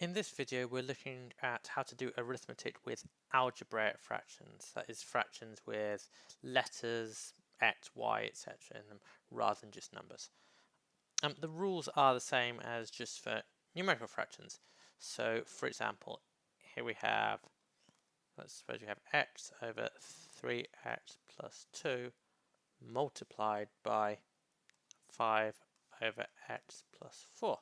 In this video, we're looking at how to do arithmetic with algebraic fractions, that is fractions with letters, x, y, etc. in them, rather than just numbers. The rules are the same as just for numerical fractions. So, for example, here we have, let's suppose we have x over 3x plus 2 multiplied by 5 over x plus 4.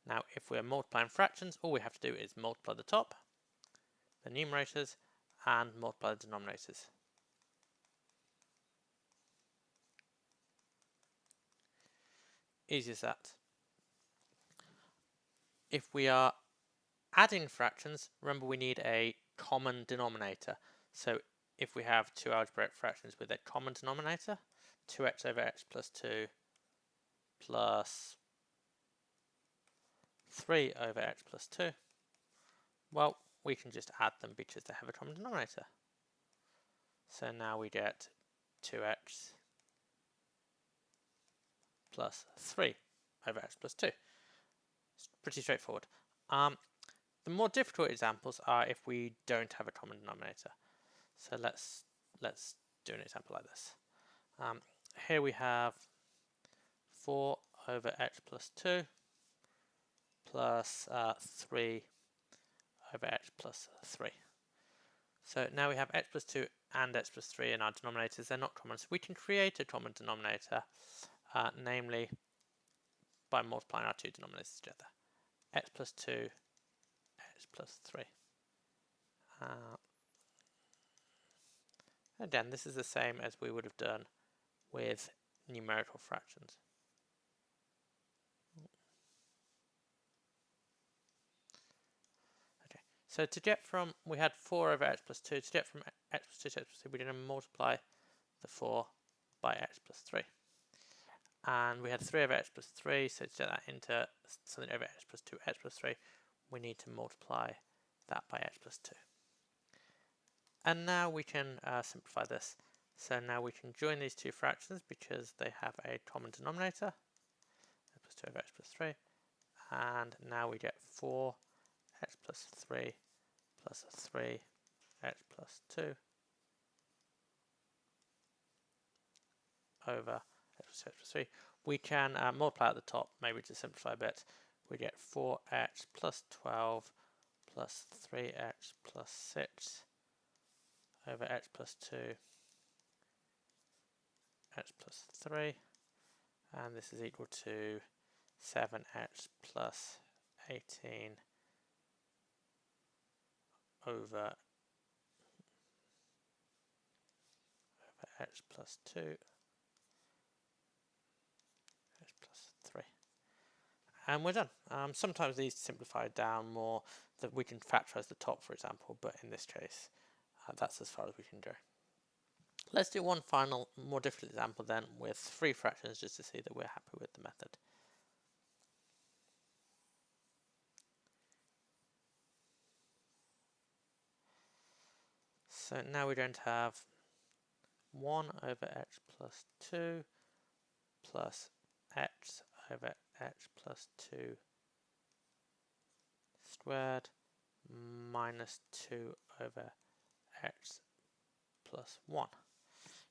Now, if we're multiplying fractions, all we have to do is multiply the top, the numerators, and multiply the denominators. Easy as that. If we are adding fractions, remember we need a common denominator. So if we have two algebraic fractions with a common denominator, 2x over x plus 2 plus 3 over x plus 2, well, we can just add them because they have a common denominator. So now we get 2x plus 3 over x plus 2. It's pretty straightforward. The more difficult examples are if we don't have a common denominator. So let's do an example like this. Here we have 4 over x plus 2 plus 3 over x plus 3. So now we have x plus 2 and x plus 3 in our denominators. They're not common, so we can create a common denominator, namely by multiplying our two denominators together. X plus 2, x plus 3. Again, this is the same as we would have done with numerical fractions. Okay, so to get from, we had 4 over x plus 2, to get from x plus 2 to x plus 2, we're going to multiply the 4 by x plus 3. And we had 3 over x plus 3, so to get that into something over x plus 2, x plus 3, we need to multiply that by x plus 2. And now we can simplify this. So now we can join these two fractions because they have a common denominator, x plus 2 over x plus 3. And now we get 4 x plus 3 plus 3 x plus 2 over x plus 3. We can multiply at the top, maybe to simplify a bit. We get 4x plus 12 plus 3x plus 6 over x plus 2, x plus 3, and this is equal to 7x plus 18 over x plus 2, x plus 3. And we're done. Sometimes these simplify down more, that we can factorize the top, for example, but in this case, that's as far as we can go. Let's do one final, more difficult example then with 3 fractions, just to see that we're happy with the method. So now we're going to have 1 over x plus 2 plus x over x plus 2 squared minus 2 over x plus 1.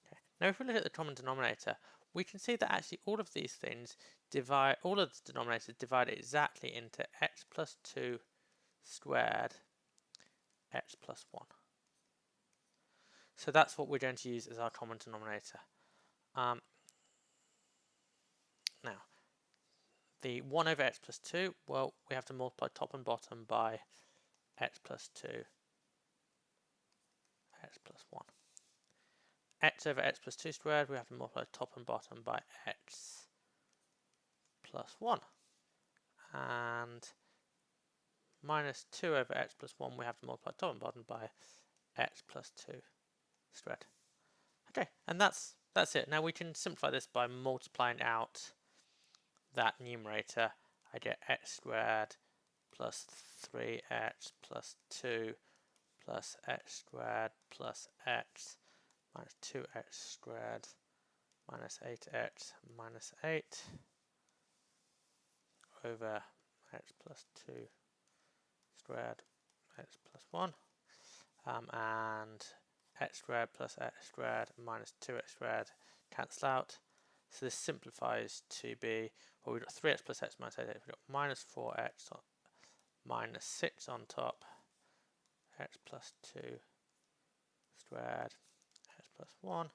Okay. Now if we look at the common denominator, we can see that actually all of these things divide, all of the denominators divide exactly into x plus 2 squared x plus 1. So that's what we're going to use as our common denominator. Now, the 1 over x plus 2, well, we have to multiply top and bottom by x plus 2, x plus 1. X over x plus 2 squared, we have to multiply top and bottom by x plus 1. And minus 2 over x plus 1, we have to multiply top and bottom by x plus 2 squared. Okay, and that's it. Now we can simplify this by multiplying out that numerator. I get x squared plus 3x plus 2 plus x squared plus x minus 2x squared minus 8x minus 8 over x plus 2 squared x plus 1, and x squared plus x squared minus 2x squared cancel out. So this simplifies to be, well, we've got 3x plus x minus 8, we've got minus 4x minus 6 on top, x plus 2 squared, x plus 1,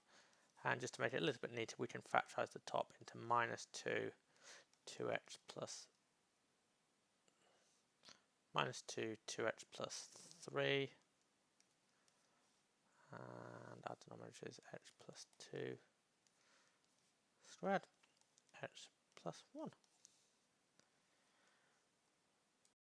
and just to make it a little bit neater, we can factorize the top into minus 2, 2x plus minus 2, 2x plus 3, and our denominator is x plus 2 squared, x plus 1.